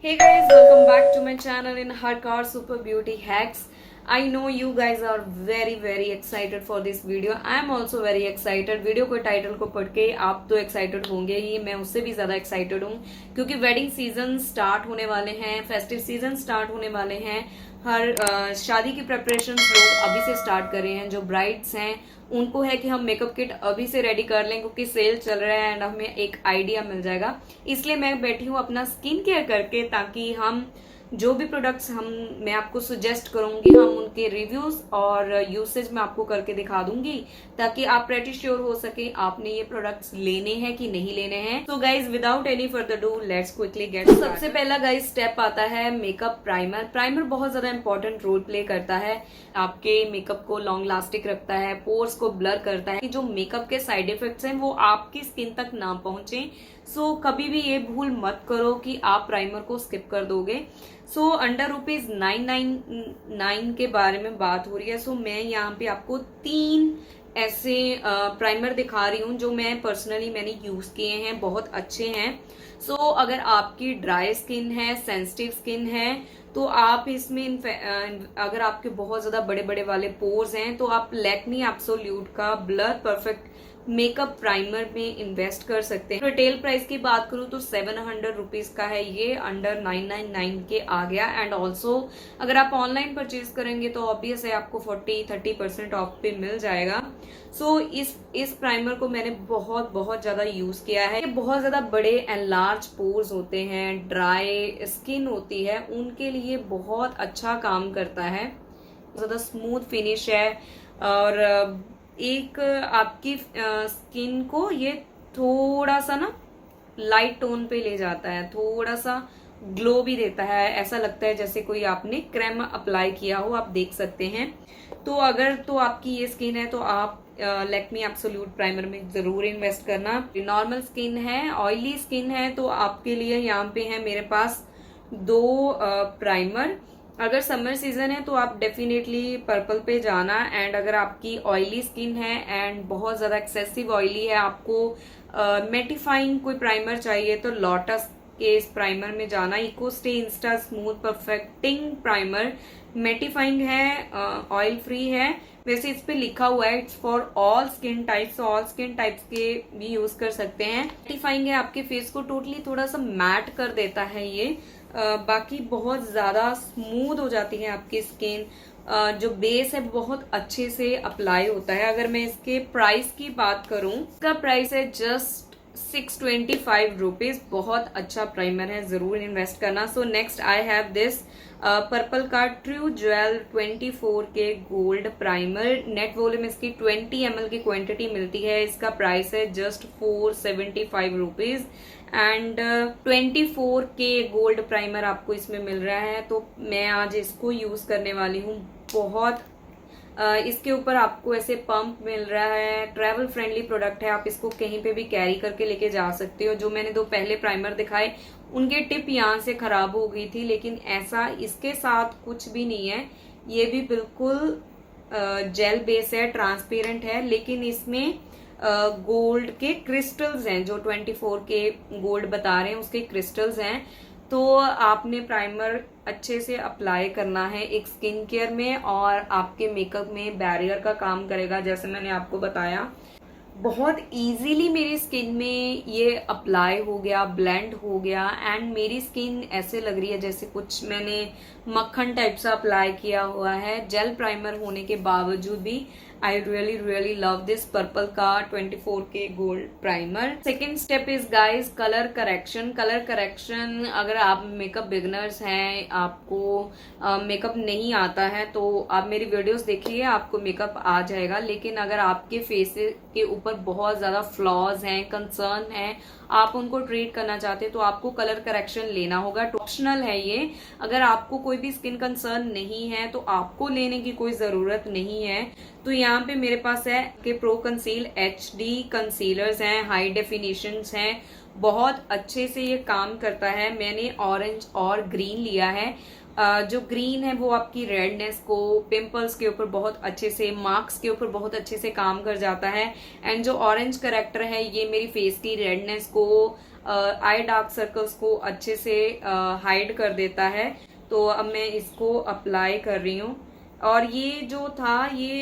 Hey guys, welcome back to my channel in Her Car Super Beauty Hacks. I know you guys are very excited for this video. I am also very excited. Video को title को पढ़ के आप तो excited होंगे ही, मैं उससे भी ज्यादा एक्साइटेड हूँ क्योंकि वेडिंग सीजन स्टार्ट होने वाले हैं, फेस्टिव सीजन स्टार्ट होने वाले हैं। हर शादी की प्रेपरेशंस लोग अभी से स्टार्ट कर रहे हैं। जो ब्राइड्स हैं उनको है कि हम मेकअप किट अभी से रेडी कर लें क्योंकि सेल चल रहा है एंड हमें एक आइडिया मिल जाएगा। इसलिए मैं बैठी हूँ अपना स्किन केयर करके, ताकि हम जो भी प्रोडक्ट्स मैं आपको सजेस्ट करूंगी, हम उनके रिव्यूज और यूसेज मैं आपको करके दिखा दूंगी ताकि आप प्रेटी श्योर हो सके आपने ये प्रोडक्ट्स लेने हैं कि नहीं लेने हैं। तो guys without any further do let's quickly get. सबसे पहला गाइज स्टेप आता है मेकअप प्राइमर। प्राइमर बहुत ज्यादा इंपॉर्टेंट रोल प्ले करता है, आपके मेकअप को लॉन्ग लास्टिक रखता है, पोर्स को ब्लर करता है कि जो मेकअप के साइड इफेक्ट्स हैं वो आपकी स्किन तक ना पहुंचे। सो कभी भी ये भूल मत करो कि आप प्राइमर को स्किप कर दोगे। सो अंडर ₹999 के बारे में बात हो रही है। सो मैं यहाँ पे आपको 3 ऐसे प्राइमर दिखा रही हूँ जो मैंने पर्सनली यूज किए हैं, बहुत अच्छे हैं। सो अगर आपकी ड्राई स्किन है, सेंसिटिव स्किन है, तो आप इसमें अगर आपके बहुत ज्यादा बड़े बड़े वाले पोर्स हैं तो आप लैक्मी एब्सोल्यूट का ब्लर परफेक्ट मेकअप प्राइमर में इन्वेस्ट कर सकते हैं। रिटेल प्राइस की बात करूं तो ₹700 का है, ये अंडर 999 के आ गया। एंड ऑल्सो अगर आप ऑनलाइन परचेज करेंगे तो ऑब्वियस है आपको 40-30% ऑफ पे मिल जाएगा। सो इस प्राइमर को मैंने बहुत ज्यादा यूज किया है। ये बहुत ज्यादा बड़े एंड लार्ज पोर्स होते हैं, ड्राई स्किन होती है, उनके लिए बहुत अच्छा काम करता है। ज्यादा स्मूथ फिनिश है और एक आपकी स्किन को ये थोड़ा सा ना लाइट टोन पे ले जाता है, थोड़ा सा ग्लो भी देता है, ऐसा लगता है जैसे कोई आपने क्रीम अप्लाई किया हो, आप देख सकते हैं। तो अगर तो आपकी ये स्किन है तो आप लैक्मी एब्सोल्यूट प्राइमर में जरूर इन्वेस्ट करना। नॉर्मल स्किन है, ऑयली स्किन है, तो आपके लिए यहाँ पे है मेरे पास 2 प्राइमर। अगर समर सीजन है तो आप डेफिनेटली पर्पल पे जाना। एंड अगर आपकी ऑयली स्किन है एंड बहुत ज्यादा एक्सेसिव ऑयली है, आपको मेटिफाइंग कोई प्राइमर चाहिए तो लोटस के इस प्राइमर में जाना। Eco stay insta smooth perfecting primer mattifying है, ऑयल फ्री है। वैसे इस पे लिखा हुआ है it's for all skin types, all skin types के भी यूज कर सकते हैं। मेटिफाइंग है, आपके फेस को टोटली थोड़ा सा मैट कर देता है ये। बाकी बहुत ज्यादा स्मूथ हो जाती है आपकी स्किन। जो बेस है बहुत अच्छे से अप्लाई होता है। अगर मैं इसके प्राइस की बात करूं, इसका प्राइस है जस्ट ₹625। बहुत अच्छा प्राइमर है, जरूर इन्वेस्ट करना। So next I have this purple का true jewel 24K gold primer. Net volume इसकी 20 ml की क्वांटिटी मिलती है। इसका प्राइस है just ₹475 and 24K gold primer आपको इसमें मिल रहा है। तो मैं आज इसको यूज करने वाली हूँ। बहुत इसके ऊपर आपको ऐसे पंप मिल रहा है, ट्रैवल फ्रेंडली प्रोडक्ट है, आप इसको कहीं पे भी कैरी करके लेके जा सकते हो। जो मैंने 2 पहले प्राइमर दिखाए उनके टिप यहाँ से खराब हो गई थी, लेकिन ऐसा इसके साथ कुछ भी नहीं है। ये भी बिल्कुल जेल बेस है, ट्रांसपेरेंट है, लेकिन इसमें गोल्ड के क्रिस्टल्स हैं। जो 24K गोल्ड बता रहे हैं उसके क्रिस्टल्स हैं। तो आपने प्राइमर अच्छे से अप्लाई करना है एक स्किन केयर में, और आपके मेकअप में बैरियर का काम करेगा। जैसे मैंने आपको बताया, बहुत इजीली मेरी स्किन में ये अप्लाई हो गया, ब्लेंड हो गया। एंड मेरी स्किन ऐसे लग रही है जैसे कुछ मैंने मक्खन टाइप सा अप्लाई किया हुआ है। जेल प्राइमर होने के बावजूद भी I really love this purple का 24K gold primer. Second step is guys colour correction. Colour correction, अगर आप मेकअप बिगनर्स हैं, आपको मेकअप नहीं आता है तो आप मेरी वीडियोस देखिए, आपको मेकअप आ जाएगा। लेकिन अगर आपके फेस के ऊपर बहुत ज्यादा फ्लॉज हैं, कंसर्न है, आप उनको ट्रीट करना चाहते हैं तो आपको कलर करेक्शन लेना होगा। ऑप्शनल है ये। अगर आपको कोई भी स्किन कंसर्न नहीं है तो आपको लेने की कोई जरूरत नहीं है। तो यहाँ पे मेरे पास है कि प्रो कंसील HD कंसीलर्स हैं, हाई डेफिनेशन हैं, बहुत अच्छे से ये काम करता है। मैंने ऑरेंज और ग्रीन लिया है। जो ग्रीन है वो आपकी रेडनेस को, पिंपल्स के ऊपर बहुत अच्छे से, मार्क्स के ऊपर बहुत अच्छे से काम कर जाता है। एंड जो ऑरेंज करेक्टर है ये मेरी फेस की रेडनेस को, आई डार्क सर्कल्स को अच्छे से हाइड कर देता है। तो अब मैं इसको अप्लाई कर रही हूँ। और ये जो था ये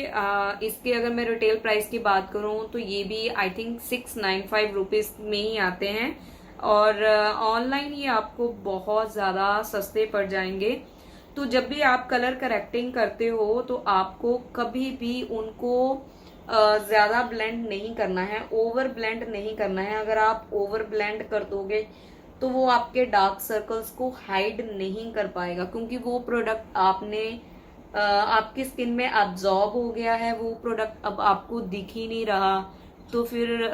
इसके अगर मैं रिटेल प्राइस की बात करूँ तो ये भी आई थिंक 695 रुपीज में ही आते हैं, और ऑनलाइन ये आपको बहुत ज़्यादा सस्ते पड़ जाएंगे। तो जब भी आप कलर करेक्टिंग करते हो तो आपको कभी भी उनको ज़्यादा ब्लेंड नहीं करना है, ओवर ब्लेंड नहीं करना है। अगर आप ओवर ब्लेंड कर दोगे तो वो आपके डार्क सर्कल्स को हाइड नहीं कर पाएगा, क्योंकि वो प्रोडक्ट आपकी स्किन में अब्जॉर्ब हो गया है, वो प्रोडक्ट अब आपको दिख ही नहीं रहा। तो फिर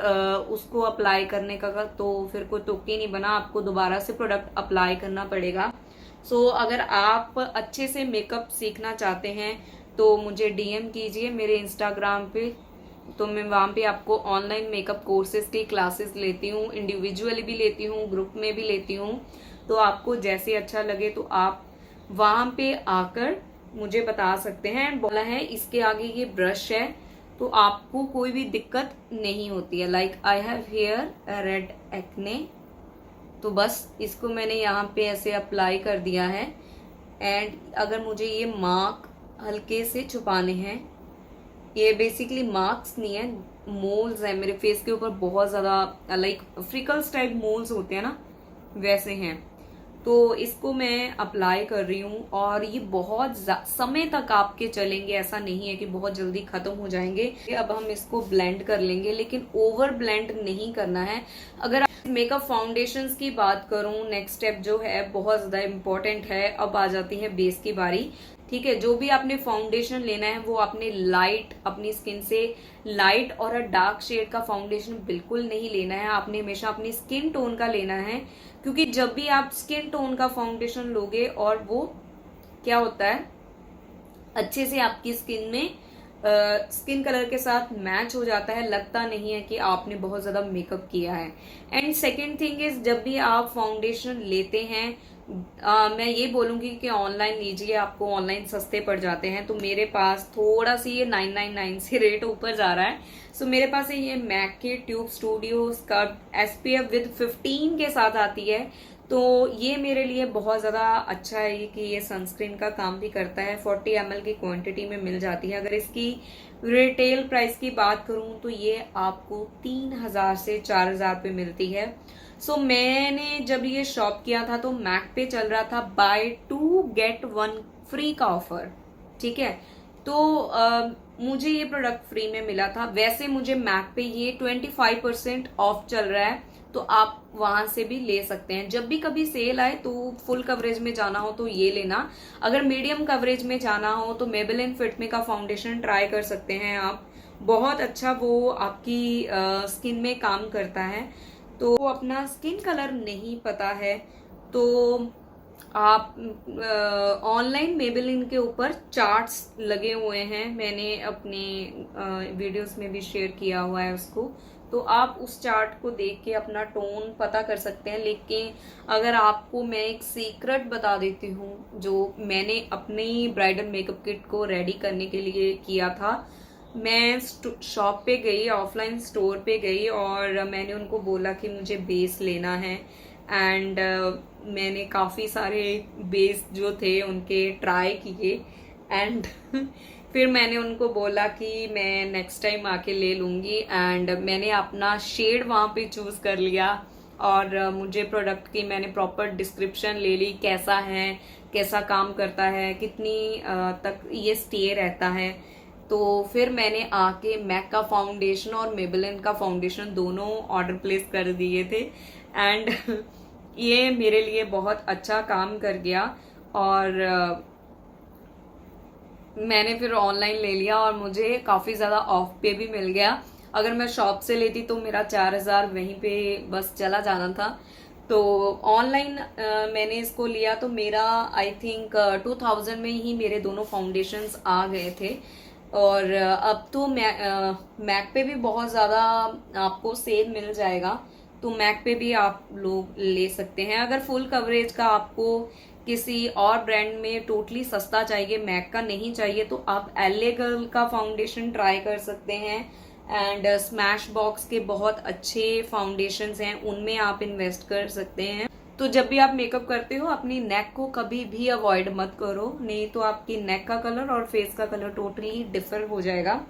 उसको अप्लाई करने का तो फिर कोई तुक ही नहीं बना, आपको दोबारा से प्रोडक्ट अप्लाई करना पड़ेगा। सो अगर आप अच्छे से मेकअप सीखना चाहते हैं तो मुझे डीएम कीजिए मेरे इंस्टाग्राम पे। तो मैं वहाँ पे आपको ऑनलाइन मेकअप कोर्सेज की क्लासेस लेती हूँ, इंडिविजुअली भी लेती हूँ, ग्रुप में भी लेती हूँ। तो आपको जैसे अच्छा लगे तो आप वहाँ पे आकर मुझे बता सकते हैं। बोला है इसके आगे ये ब्रश है तो आपको कोई भी दिक्कत नहीं होती है। Like I have here red acne, तो बस इसको मैंने यहाँ पे ऐसे अप्लाई कर दिया है। एंड अगर मुझे ये मार्क हल्के से छुपाने हैं, ये बेसिकली मार्क्स नहीं है, मोल्स है मेरे फेस के ऊपर बहुत ज्यादा, लाइक फ्रिकल्स टाइप मोल्स होते हैं ना, वैसे हैं। तो इसको मैं अप्लाई कर रही हूँ और ये बहुत समय तक आपके चलेंगे, ऐसा नहीं है कि बहुत जल्दी खत्म हो जाएंगे। अब हम इसको ब्लेंड कर लेंगे, लेकिन ओवर ब्लेंड नहीं करना है। अगर मेकअप फाउंडेशंस की बात करूं, नेक्स्ट स्टेप जो है बहुत ज्यादा इम्पोर्टेंट है। अब आ जाती है बेस की बारी। ठीक है, जो भी आपने फाउंडेशन लेना है वो आपने लाइट, अपनी स्किन से लाइट और डार्क शेड का फाउंडेशन बिल्कुल नहीं लेना है। आपने हमेशा अपनी स्किन टोन का लेना है, क्योंकि जब भी आप स्किन टोन का फाउंडेशन लोगे और वो क्या होता है अच्छे से आपकी स्किन में स्किन कलर के साथ मैच हो जाता है, लगता नहीं है कि आपने बहुत ज्यादा मेकअप किया है। एंड सेकेंड थिंग इज, जब भी आप फाउंडेशन लेते हैं मैं ये बोलूंगी कि ऑनलाइन लीजिए, आपको ऑनलाइन सस्ते पड़ जाते हैं। तो मेरे पास थोड़ा सी ये 999 से रेट ऊपर जा रहा है। सो मेरे पास ये मैक की tube studio skirt SPF with 15 के साथ आती है। तो ये मेरे लिए बहुत ज़्यादा अच्छा है कि ये सनस्क्रीन का काम भी करता है। 40 ml की क्वांटिटी में मिल जाती है। अगर इसकी रिटेल प्राइस की बात करूं तो ये आपको 3000 से 4000 पे मिलती है। सो मैंने जब ये शॉप किया था तो मैक पे चल रहा था बाय 2 गेट 1 फ्री का ऑफर। ठीक है, तो मुझे ये प्रोडक्ट फ्री में मिला था। वैसे मुझे मैक पे ये 25% ऑफ चल रहा है, तो आप वहां से भी ले सकते हैं। जब भी कभी सेल आए तो फुल कवरेज में जाना हो तो ये लेना, अगर मीडियम कवरेज में जाना हो तो मेबेलिन फिट मी का फाउंडेशन ट्राई कर सकते हैं आप। बहुत अच्छा वो आपकी स्किन में काम करता है। तो अपना स्किन कलर नहीं पता है तो आप ऑनलाइन मेबेलिन के ऊपर चार्ट्स लगे हुए हैं, मैंने अपने वीडियोस में भी शेयर किया हुआ है उसको। तो आप उस चार्ट को देख के अपना टोन पता कर सकते हैं। लेकिन अगर आपको मैं एक सीक्रेट बता देती हूँ जो मैंने अपनी ब्राइडल मेकअप किट को रेडी करने के लिए किया था। मैं शॉप पे गई, ऑफलाइन स्टोर पे गई और मैंने उनको बोला कि मुझे बेस लेना है। एंड मैंने काफ़ी सारे बेस जो थे उनके ट्राई किए। एंड फिर मैंने उनको बोला कि मैं नेक्स्ट टाइम आके ले लूँगी। एंड मैंने अपना शेड वहाँ पे चूज़ कर लिया और मुझे प्रोडक्ट की मैंने प्रॉपर डिस्क्रिप्शन ले ली, कैसा है, कैसा काम करता है, कितनी तक ये स्टे रहता है। तो फिर मैंने आके मैक का फाउंडेशन और मेबेलिन का फाउंडेशन दोनों ऑर्डर प्लेस कर दिए थे। एंड ये मेरे लिए बहुत अच्छा काम कर गया और मैंने फिर ऑनलाइन ले लिया और मुझे काफ़ी ज़्यादा ऑफ पे भी मिल गया। अगर मैं शॉप से लेती तो मेरा 4000 वहीं पे बस चला जाना था। तो ऑनलाइन मैंने इसको लिया तो मेरा आई थिंक 2000 में ही मेरे दोनों फाउंडेशंस आ गए थे। और अब तो मैक पे भी बहुत ज़्यादा आपको सेल मिल जाएगा, तो मैक पे भी आप लोग ले सकते हैं। अगर फुल कवरेज का आपको किसी और ब्रांड में टोटली सस्ता चाहिए, मैक का नहीं चाहिए, तो आप LA गर्ल का फाउंडेशन ट्राई कर सकते हैं। एंड स्मैश बॉक्स के बहुत अच्छे फाउंडेशंस हैं, उनमें आप इन्वेस्ट कर सकते हैं। तो जब भी आप मेकअप करते हो अपनी नेक को कभी भी अवॉइड मत करो, नहीं तो आपकी नेक का कलर और फेस का कलर टोटली डिफर हो जाएगा।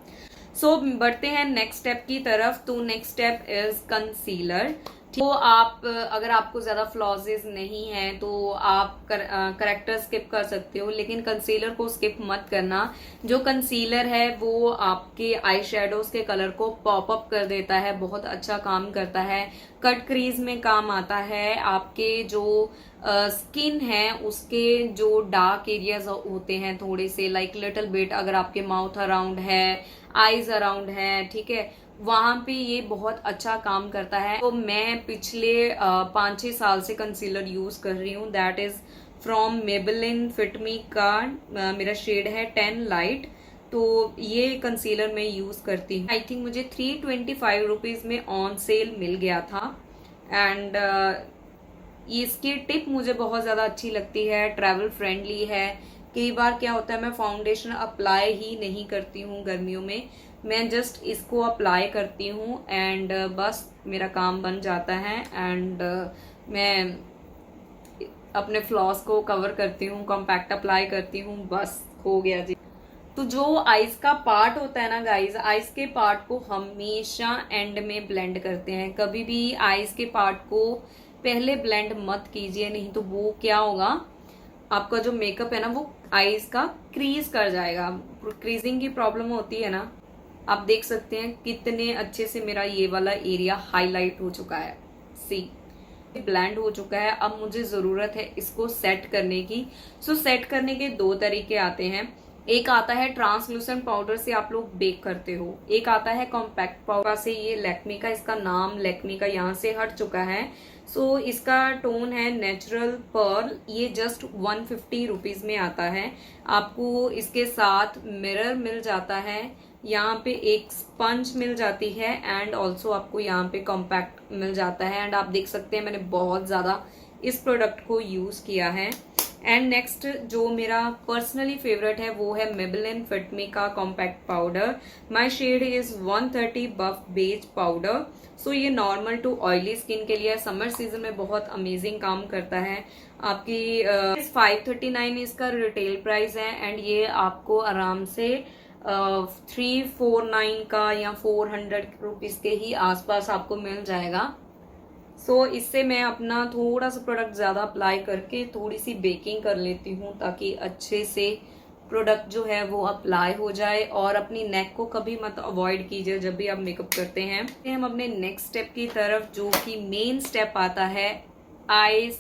सो बढ़ते हैं नेक्स्ट स्टेप की तरफ। तो नेक्स्ट स्टेप इज कंसीलर। तो आप अगर आपको ज्यादा फ्लॉजेस नहीं है तो आप करेक्टर स्किप कर सकते हो, लेकिन कंसीलर को स्किप मत करना। जो कंसीलर है वो आपके आई शेडोज के कलर को पॉप अप कर देता है, बहुत अच्छा काम करता है, कट क्रीज में काम आता है। आपके जो स्किन है उसके जो डार्क एरियाज होते हैं थोड़े से, लाइक लिटिल बिट, अगर आपके माउथ अराउंड है, आईज अराउंड है, ठीक है, वहां पे ये बहुत अच्छा काम करता है। तो मैं पिछले 5-6 साल से कंसीलर यूज कर रही हूँ, that is from Maybelline fit me का, मेरा शेड है 10 लाइट। तो ये कंसीलर मैं यूज करती हूँ। आई थिंक मुझे 325 रुपीज में ऑन सेल मिल गया था। एंड इसकी टिप मुझे बहुत ज्यादा अच्छी लगती है, ट्रैवल फ्रेंडली है। कई बार क्या होता है मैं फाउंडेशन अप्लाई ही नहीं करती हूँ गर्मियों में, मैं जस्ट इसको अप्लाई करती हूँ एंड बस मेरा काम बन जाता है। एंड मैं अपने फ्लॉस को कवर करती हूँ, कॉम्पैक्ट अप्लाई करती हूँ, बस हो गया जी। तो जो आईज का पार्ट होता है ना गाइज, आईज के पार्ट को हमेशा एंड में ब्लेंड करते हैं। कभी भी आईज के पार्ट को पहले ब्लेंड मत कीजिए, नहीं तो वो क्या होगा, आपका जो मेकअप है ना वो आईज का क्रीज कर जाएगा। क्रीजिंग की प्रॉब्लम होती है ना, आप देख सकते हैं कितने अच्छे से मेरा ये वाला एरिया हाईलाइट हो चुका है, सी ब्लेंड हो चुका है। अब मुझे जरूरत है इसको सेट करने की। सो सेट करने के 2 तरीके आते हैं। एक आता है ट्रांसलूसेंट पाउडर से आप लोग बेक करते हो, एक आता है कॉम्पैक्ट पाउडर से। ये लैक्मे का, इसका नाम लैक्मे का यहाँ से हट चुका है। सो इसका टोन है नेचुरल पर्ल, ये जस्ट 150 रुपीज में आता है। आपको इसके साथ मिरर मिल जाता है, यहाँ पे एक स्पंज मिल जाती है एंड ऑल्सो आपको यहाँ पे कॉम्पैक्ट मिल जाता है। एंड आप देख सकते हैं मैंने बहुत ज्यादा इस प्रोडक्ट को यूज किया है। एंड नेक्स्ट जो मेरा पर्सनली फेवरेट है वो है मेबेलिन फिट मी का compact powder. My shade is 130 buff beige powder. So ये नॉर्मल टू ऑयली स्किन के लिए समर सीजन में बहुत अमेजिंग काम करता है। आपकी 539 इसका रिटेल प्राइस है एंड ये आपको आराम से 349 का या 400 रुपीज के ही आसपास आपको मिल जाएगा। सो इससे मैं अपना थोड़ा सा प्रोडक्ट ज्यादा अप्लाई करके थोड़ी सी बेकिंग कर लेती हूँ, ताकि अच्छे से प्रोडक्ट जो है वो अप्लाई हो जाए। और अपनी नेक को कभी मत अवॉइड कीजिए जब भी आप मेकअप करते हैं। हम अपने नेक्स्ट स्टेप की तरफ, जो कि मेन स्टेप आता है आईज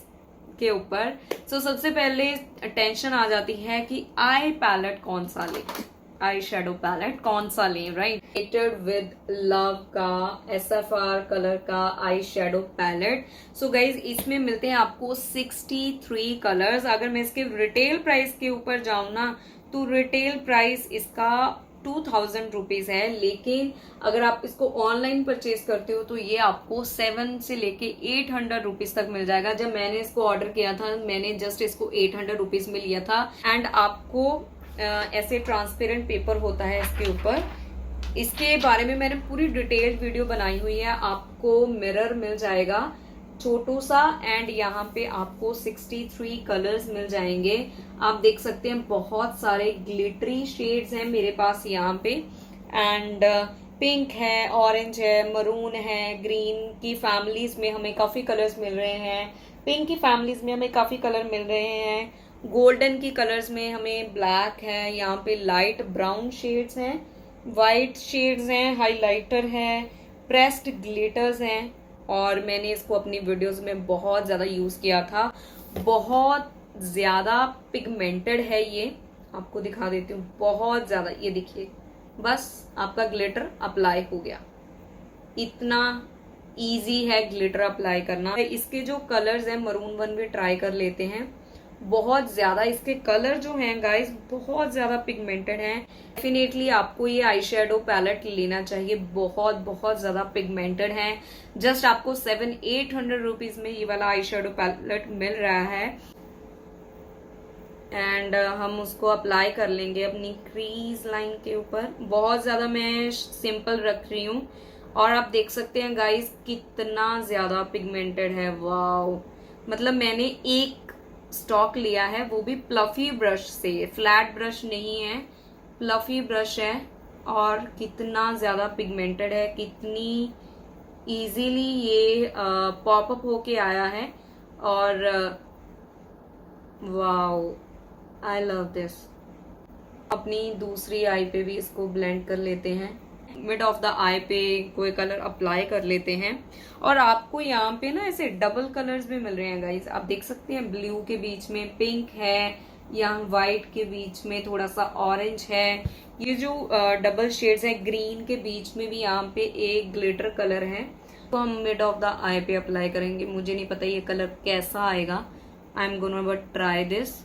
के ऊपर। सो सबसे पहले टेंशन आ जाती है कि आई पैलेट कौन सा ले, आई शेडो पैलेट कौन सा लें, राइट। क्रिएटेड विद लव का SFR कलर का eyeshadow palette. So guys इसमें मिलते हैं आपको 63 कलर्स। अगर मैं इसके रिटेल प्राइस के ऊपर जाऊं ना, तो रिटेल प्राइस इसका 2000 रुपीज है, लेकिन अगर आप इसको ऑनलाइन परचेज करते हो तो ये आपको 7 से लेके 800 रुपीज तक मिल जाएगा। जब मैंने इसको ऑर्डर किया था मैंने जस्ट इसको 800 रुपीज में लिया था। एंड आपको ऐसे ट्रांसपेरेंट पेपर होता है इसके ऊपर, इसके बारे में मैंने पूरी डिटेल्ड वीडियो बनाई हुई है। आपको मिरर मिल जाएगा छोटू सा एंड यहाँ पे आपको 63 कलर्स मिल जाएंगे। आप देख सकते हैं बहुत सारे ग्लिटरी शेड्स हैं मेरे पास यहाँ पे। एंड पिंक है, ऑरेंज है, मरून है, ग्रीन की फैमिलीज में हमें काफी कलर्स मिल रहे हैं, पिंक की फैमिलीज में हमें काफी कलर मिल रहे हैं, गोल्डन की कलर्स में हमें ब्लैक है, यहाँ पे लाइट ब्राउन शेड्स हैं, वाइट शेड्स हैं, हाइलाइटर है, प्रेस्ड ग्लिटर्स हैं। और मैंने इसको अपनी वीडियोस में बहुत ज्यादा यूज किया था। बहुत ज्यादा पिगमेंटेड है ये, आपको दिखा देती हूँ, बहुत ज्यादा। ये देखिए, बस आपका ग्लिटर अप्लाई हो गया। इतना इजी है ग्लिटर अप्लाई करना। इसके जो कलर्स हैं, मरून वन भी ट्राई कर लेते हैं। बहुत ज्यादा इसके कलर जो हैं गाइस बहुत ज्यादा पिगमेंटेड हैं। डेफिनेटली आपको ये आई शेडो पैलेट लेना चाहिए, बहुत बहुत ज्यादा पिगमेंटेड है। जस्ट आपको 700-800 रुपीज में ये वाला आई शेडो पैलेट मिल रहा है। एंड हम उसको अप्लाई कर लेंगे अपनी क्रीज लाइन के ऊपर। बहुत ज़्यादा मैं सिंपल रख रही हूँ और आप देख सकते हैं गाइस कितना ज़्यादा पिगमेंटेड है। वाओ, मतलब मैंने एक स्टॉक लिया है वो भी प्लफी ब्रश से, फ्लैट ब्रश नहीं है, प्लफी ब्रश है और कितना ज़्यादा पिगमेंटेड है, कितनी इजीली ये पॉप अप होके आया है। और वाओ, आई लव दिस। अपनी दूसरी आई पे भी इसको ब्लेंड कर लेते हैं। मिड ऑफ द आई पे कोई कलर अप्लाई कर लेते हैं। और आपको यहाँ पे ना ऐसे डबल कलर्स भी मिल रहे हैं गाइस, आप देख सकते हैं। ब्लू के बीच में पिंक है, यहाँ व्हाइट के बीच में थोड़ा सा ऑरेंज है। ये जो डबल शेड्स है, ग्रीन के बीच में भी यहाँ पे एक ग्लिटर कलर है। तो हम मिड ऑफ द आई पे अप्लाई करेंगे। मुझे नहीं पता ये कलर कैसा आएगा, I am gonna but try this.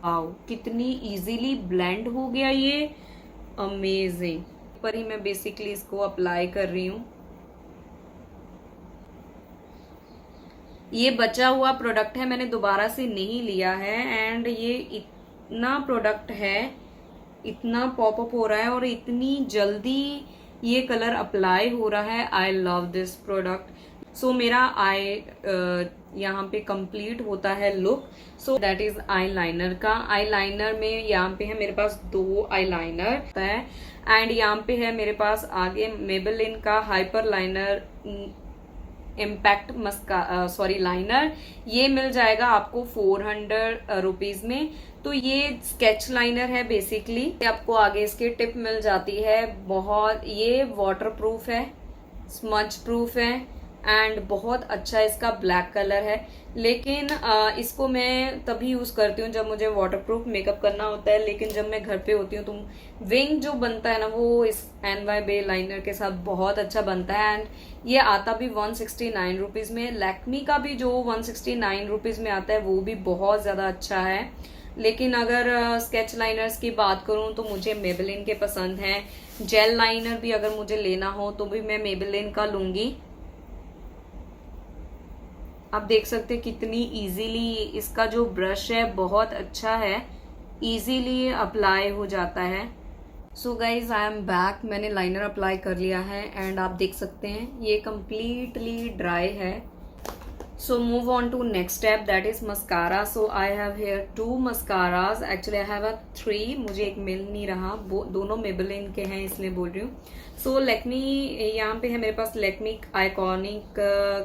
Wow, कितनी इजीली ब्लेंड हो गया ये, अमेजिंग। पर ही मैं बेसिकली इसको अप्लाई कर रही हूँ। ये बचा हुआ प्रोडक्ट है, मैंने दोबारा से नहीं लिया है। एंड ये इतना प्रोडक्ट है, इतना पॉप अप हो रहा है और इतनी जल्दी ये कलर अप्लाई हो रहा है। I love this product. So मेरा आई यहाँ पे कंप्लीट होता है look. So that is eyeliner का। आई लाइनर में यहाँ पे है मेरे पास 2 आई लाइनर है एंड यहाँ पे है मेरे पास आगे मेबेलिन का हाइपर लाइनर इम्पैक्ट लाइनर। ये मिल जाएगा आपको 400 रुपीज में। तो ये स्केच लाइनर है बेसिकली। आपको आगे इसकी टिप मिल जाती है। बहुत ये वाटर प्रूफ है, स्मज प्रूफ है एंड बहुत अच्छा इसका ब्लैक कलर है। लेकिन इसको मैं तभी यूज करती हूँ जब मुझे वाटरप्रूफ मेकअप करना होता है। लेकिन जब मैं घर पे होती हूँ तो विंग जो बनता है ना वो इस NY बे लाइनर के साथ बहुत अच्छा बनता है। एंड ये आता भी 169 रुपीज में। लैक्मी का भी जो 169 रुपीज में आता है वो भी बहुत ज्यादा अच्छा है। लेकिन अगर स्केच लाइनर्स की बात करूं तो मुझे मेबेलिन के पसंद हैं। जेल लाइनर भी अगर मुझे लेना हो तो भी मैं मेबेलिन का लूंगी। आप देख सकते हैं कितनी इजीली इसका जो ब्रश है बहुत अच्छा है, इजीली अप्लाई हो जाता है। So guys I am back. मैंने लाइनर अप्लाई कर लिया है एंड आप देख सकते हैं ये कम्प्लीटली ड्राई है। So move on to next step, that is mascara. So I have here 2 mascaras. Actually I have 3, मुझे एक मिल नहीं रहा, वो दोनों मेबेलिन के हैं इसलिए बोल रही हूँ। सो लैक्मी यहाँ पे है मेरे पास लैक्मी आइकॉनिक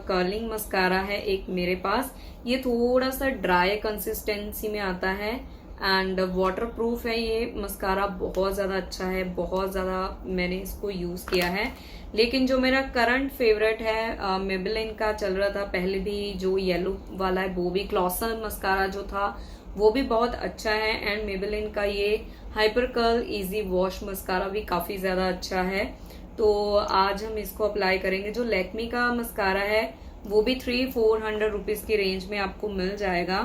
कर्लिंग मस्कारा है एक मेरे पास। ये थोड़ा सा ड्राई कंसिस्टेंसी में आता है एंड वाटर प्रूफ है। ये मस्कारा बहुत ज़्यादा अच्छा है, बहुत ज़्यादा मैंने इसको यूज़ किया है। लेकिन जो मेरा करंट फेवरेट है मेबेलिन का चल रहा था पहले भी, जो येलो वाला है वो भी, ग्लॉसर मस्कारा जो था वो भी बहुत अच्छा है। एंड मेबेलिन का ये hyper curl easy wash mascara भी काफ़ी ज़्यादा अच्छा है। तो आज हम इसको अप्लाई करेंगे। जो लैक्मी का मस्कारा है वो भी 300-400 रुपीज़ की रेंज में आपको मिल जाएगा।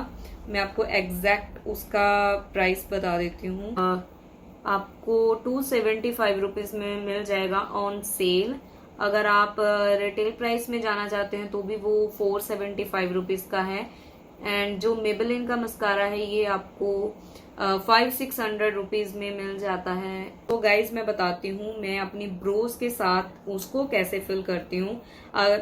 मैं आपको एग्जैक्ट उसका प्राइस बता देती हूँ। आपको 275 रुपीज़ में मिल जाएगा ऑन सेल। अगर आप रिटेल प्राइस में जाना चाहते हैं तो भी वो 475 रुपीज़ का है। एंड जो मेबेलिन का मस्कारा है ये आपको 500-600 रुपीज़ में मिल जाता है। तो गाइज मैं बताती हूँ मैं अपनी ब्रोज के साथ उसको कैसे फिल करती हूँ।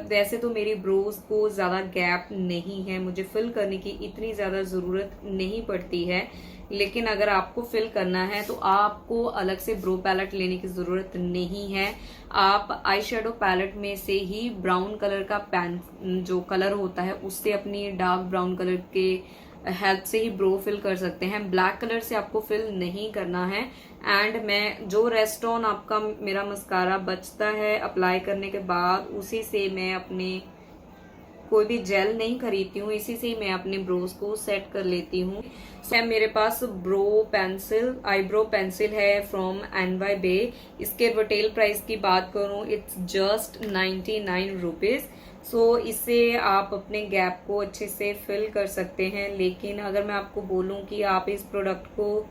वैसे तो मेरी ब्रोज को ज़्यादा गैप नहीं है, मुझे फिल करने की इतनी ज़्यादा ज़रूरत नहीं पड़ती है। लेकिन अगर आपको फिल करना है तो आपको अलग से ब्रो पैलेट लेने की ज़रूरत नहीं है। आप आई शेडो पैलेट में से ही ब्राउन कलर का जो कलर होता है उससे अपनी डार्क ब्राउन कलर के हेल्प से ही ब्रो फिल कर सकते हैं। ब्लैक कलर से आपको फिल नहीं करना है। एंड मैं जो रेस्ट ऑन आपका मेरा मस्कारा बचता है अप्लाई करने के बाद, उसी से मैं अपने कोई भी जेल नहीं खरीदती हूँ, इसी से ही मैं अपने ब्रोज को सेट कर लेती हूँ। मेरे पास ब्रो पेंसिल, आईब्रो पेंसिल है फ्रॉम NY बे। इसके रिटेल प्राइस की बात करूँ इट्स जस्ट 99 रुपीज़। सो इससे आप अपने गैप को अच्छे से फिल कर सकते हैं। लेकिन अगर मैं आपको बोलूँ कि आप इस प्रोडक्ट को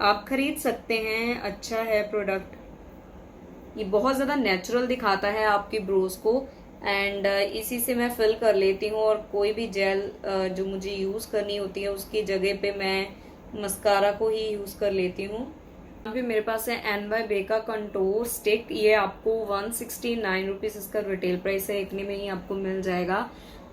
आप खरीद सकते हैं, अच्छा है प्रोडक्ट। ये बहुत ज़्यादा नेचुरल दिखाता है आपकी ब्रोज को। एंड इसी से मैं फिल कर लेती हूँ। और कोई भी जेल जो मुझे यूज़ करनी होती है उसकी जगह पे मैं मस्कारा को ही यूज़ कर लेती हूँ। अभी मेरे पास है NYBay का कंटूर स्टिक। ये आपको 169 रुपीज़ इसका रिटेल प्राइस है, इतने में ही आपको मिल जाएगा।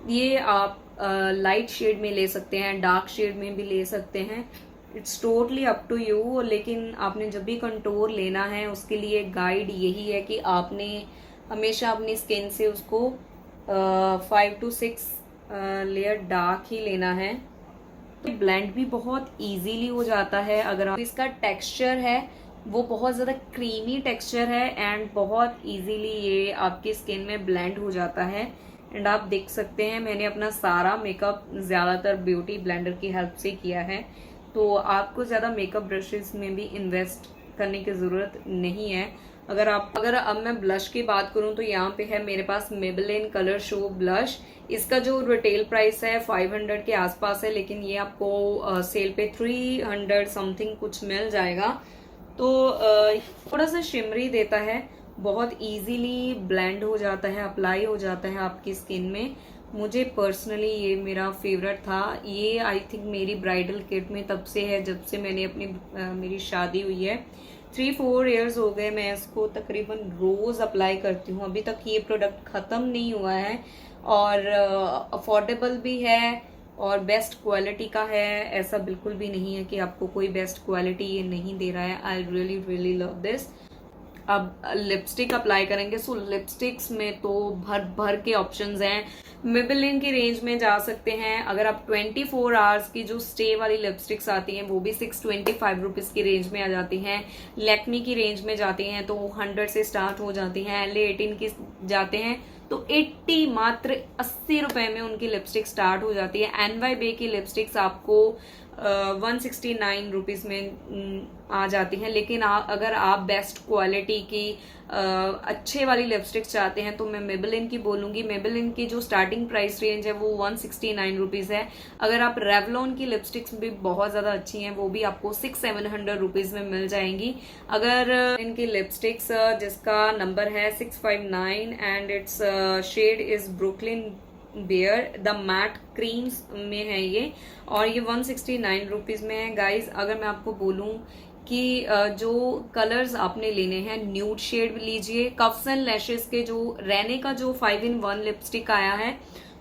ये आप लाइट शेड में ले सकते हैं, डार्क शेड में भी ले सकते हैं, it's totally up to you. लेकिन आपने जब भी कंटूर लेना है उसके लिए गाइड यही है कि आपने हमेशा अपनी स्किन से उसको 5 to 6 लेयर डार्क ही लेना है। ब्लेंड भी बहुत इजीली हो जाता है। अगर आप इसका टेक्सचर है वो बहुत ज़्यादा क्रीमी टेक्सचर है एंड बहुत इजीली ये आपकी स्किन में ब्लेंड हो जाता है। एंड आप देख सकते हैं मैंने अपना सारा मेकअप ज़्यादातर ब्यूटी ब्लेंडर की हेल्प से किया है, तो आपको ज़्यादा मेकअप ब्रशेस में भी इन्वेस्ट करने की ज़रूरत नहीं है। अगर अब मैं ब्लश की बात करूं तो यहाँ पे है मेरे पास Maybelline कलर शो ब्लश। इसका जो रिटेल प्राइस है 500 के आसपास है, लेकिन ये आपको सेल पे 300 समथिंग कुछ मिल जाएगा। तो थोड़ा सा शिमरी देता है, बहुत इजीली ब्लेंड हो जाता है, अप्लाई हो जाता है आपकी स्किन में। मुझे पर्सनली ये मेरा फेवरेट था। ये आई थिंक मेरी ब्राइडल किट में तब से है जब से मैंने मेरी शादी हुई है। 3-4 इयर्स हो गए मैं इसको तकरीबन रोज अप्लाई करती हूँ। अभी तक ये प्रोडक्ट खत्म नहीं हुआ है और अफोर्डेबल भी है और बेस्ट क्वालिटी का है। ऐसा बिल्कुल भी नहीं है कि आपको कोई बेस्ट क्वालिटी ये नहीं दे रहा है। I really really love this. अब लिपस्टिक अप्लाई करेंगे। सो लिपस्टिक्स में तो भर भर के ऑप्शंस हैं। Maybelline की रेंज में जा सकते हैं। अगर आप 24 आवर्स की जो स्टे वाली लिपस्टिक्स आती हैं वो भी 625 रुपीज़ की रेंज में आ जाती हैं। लैक्मी की रेंज में जाती हैं तो 100 से स्टार्ट हो जाती हैं। LA18 की जाते हैं तो 80 मात्र 80 रुपए में उनकी लिपस्टिक स्टार्ट हो जाती है। NYBay की लिपस्टिक्स आपको 169 रुपीज़ में आ जाती हैं। लेकिन अगर आप बेस्ट क्वालिटी की अच्छे वाली लिपस्टिक्स चाहते हैं तो मैं Maybelline की बोलूँगी। Maybelline की जो स्टार्टिंग प्राइस रेंज है वो 169 रुपीज़ है। अगर आप Revlon की लिपस्टिक्स भी बहुत ज़्यादा अच्छी हैं, वो भी आपको 600-700 रुपीज़ में मिल जाएंगी। अगर इनकी लिपस्टिक्स जिसका नंबर है 659 and its shade is Brooklyn bare the matte creams में है ये, और ये 169 रुपीज़ में है। गाइज अगर मैं आपको बोलूँ कि जो कलर्स आपने लेने हैं, न्यूड शेड लीजिए। कफ्स एंड लैशेस के जो रहने का जो 5-in-1 लिपस्टिक आया है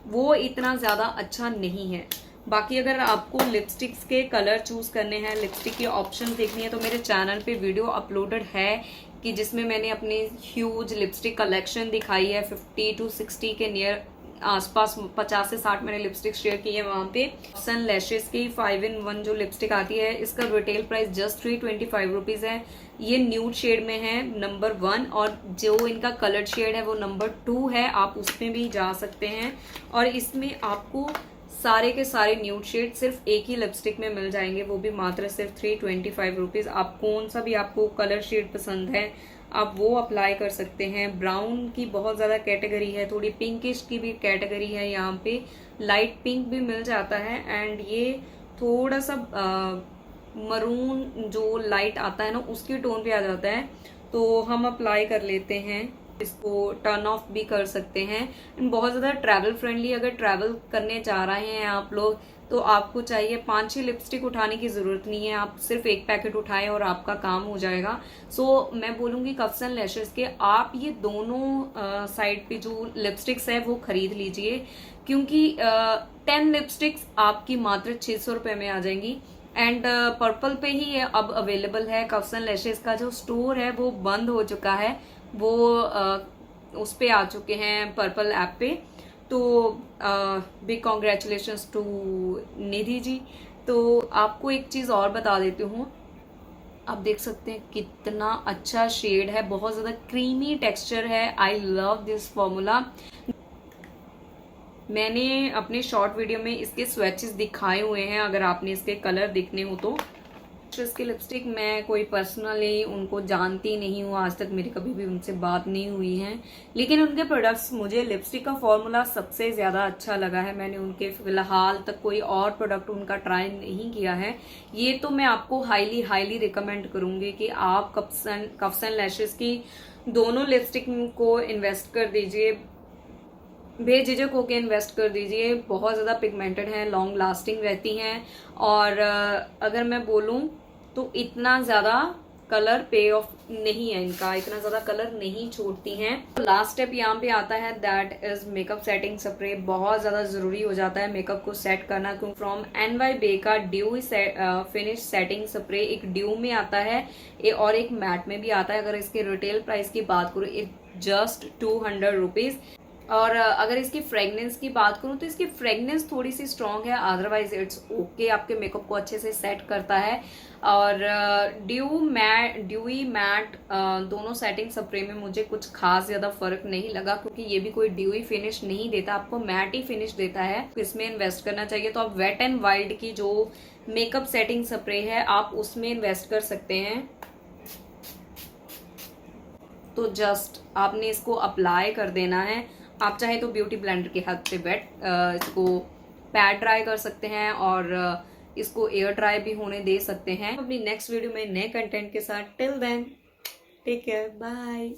वो इतना ज़्यादा अच्छा नहीं है। बाकी अगर आपको लिपस्टिक्स के कलर चूज करने हैं, लिपस्टिक के ऑप्शन देखनी है, तो मेरे चैनल पे वीडियो अपलोडेड है कि जिसमें मैंने अपनी ह्यूज लिपस्टिक कलेक्शन दिखाई है। 50 to 60 के नियर आसपास 50 से 60 मैंने लिपस्टिक शेयर की है वहां पे। सन लैशेस की 5-in-1 जो लिपस्टिक आती है इसका रिटेल प्राइस जस्ट 325 रुपीज़ है। ये न्यूड शेड में है नंबर 1, और जो इनका कलर्ड शेड है वो नंबर 2 है। आप उसमें भी जा सकते हैं और इसमें आपको सारे के सारे न्यूड शेड सिर्फ एक ही लिपस्टिक में मिल जाएंगे, वो भी मात्र सिर्फ 325 रुपीज़। आप कौन सा भी आपको कलर शेड पसंद है आप वो अप्लाई कर सकते हैं। ब्राउन की बहुत ज़्यादा कैटेगरी है, थोड़ी पिंकिश की भी कैटेगरी है, यहाँ पे लाइट पिंक भी मिल जाता है एंड ये थोड़ा सा मरून जो लाइट आता है ना उसके टोन पे आ जाता है, तो हम अप्लाई कर लेते हैं। इसको टर्न ऑफ भी कर सकते हैं। बहुत ज़्यादा ट्रैवल फ्रेंडली, अगर ट्रैवल करने जा रहे हैं आप लोग तो आपको चाहिए 5-6 लिपस्टिक उठाने की ज़रूरत नहीं है, आप सिर्फ एक पैकेट उठाएं और आपका काम हो जाएगा। सो मैं बोलूँगी कफ्स एंड लैशेस के आप ये दोनों साइड पे जो लिपस्टिक्स है वो खरीद लीजिए, क्योंकि 10 लिपस्टिक्स आपकी मात्र 600 रुपये में आ जाएंगी। एंड पर्पल पे ही ये अब अवेलेबल है। कफ्स एंड लैशेस का जो स्टोर है वो बंद हो चुका है, वो उस पे आ चुके हैं पर्पल ऐप पे। तो big congratulations to Nidhi ji. तो आपको एक चीज़ और बता देती हूँ, आप देख सकते हैं कितना अच्छा शेड है, बहुत ज़्यादा क्रीमी टेक्सचर है। I love this formula. मैंने अपने शॉर्ट वीडियो में इसके स्वैचेस दिखाए हुए हैं, अगर आपने इसके कलर देखने हो तो। इसकी लिपस्टिक मैं कोई पर्सनली उनको जानती नहीं हूँ, आज तक मेरी कभी भी उनसे बात नहीं हुई है, लेकिन उनके प्रोडक्ट्स मुझे लिपस्टिक का फॉर्मूला सबसे ज़्यादा अच्छा लगा है। मैंने उनके फिलहाल तक कोई और प्रोडक्ट उनका ट्राई नहीं किया है। ये तो मैं आपको हाईली हाईली रिकमेंड करूँगी कि आप कफ्स एंड लैशेस की दोनों लिपस्टिक को इन्वेस्ट कर दीजिए। बेझिझक होके इन्वेस्ट कर दीजिए, बहुत ज़्यादा पिगमेंटेड हैं, लॉन्ग लास्टिंग रहती हैं, और अगर मैं बोलूँ तो इतना ज़्यादा कलर पे ऑफ नहीं है इनका, इतना ज़्यादा कलर नहीं छोड़ती हैं। लास्ट स्टेप यहाँ पे आता है, that is makeup setting spray. बहुत ज़्यादा ज़रूरी हो जाता है मेकअप को सेट करना, क्योंकि फ्रॉम NYBE का ड्यू फिनिश सेटिंग स्प्रे एक ड्यू में आता है और एक मैट में भी आता है। अगर इसके रिटेल प्राइस की बात करूँ, इट जस्ट 200 रुपीज़। और अगर इसकी फ्रेगनेंस की बात करूँ तो इसकी फ्रेगनेंस थोड़ी सी स्ट्रॉन्ग है, अदरवाइज इट्स ओके, आपके मेकअप को अच्छे से सेट करता है। और ड्यूई मैट दोनों सेटिंग स्प्रे में मुझे कुछ खास ज़्यादा फर्क नहीं लगा, क्योंकि ये भी कोई ड्यूई फिनिश नहीं देता, आपको मैट ही फिनिश देता है। इसमें इन्वेस्ट करना चाहिए तो आप वेट एंड वाइल्ड की जो मेकअप सेटिंग स्प्रे है आप उसमें इन्वेस्ट कर सकते हैं। तो जस्ट आपने इसको अप्लाई कर देना है। आप चाहे तो ब्यूटी ब्लेंडर के हाथ से इसको पैड ड्राई कर सकते हैं और इसको एयर ड्राई भी होने दे सकते हैं। अपनी नेक्स्ट वीडियो में नए कंटेंट के साथ, till then take care, bye.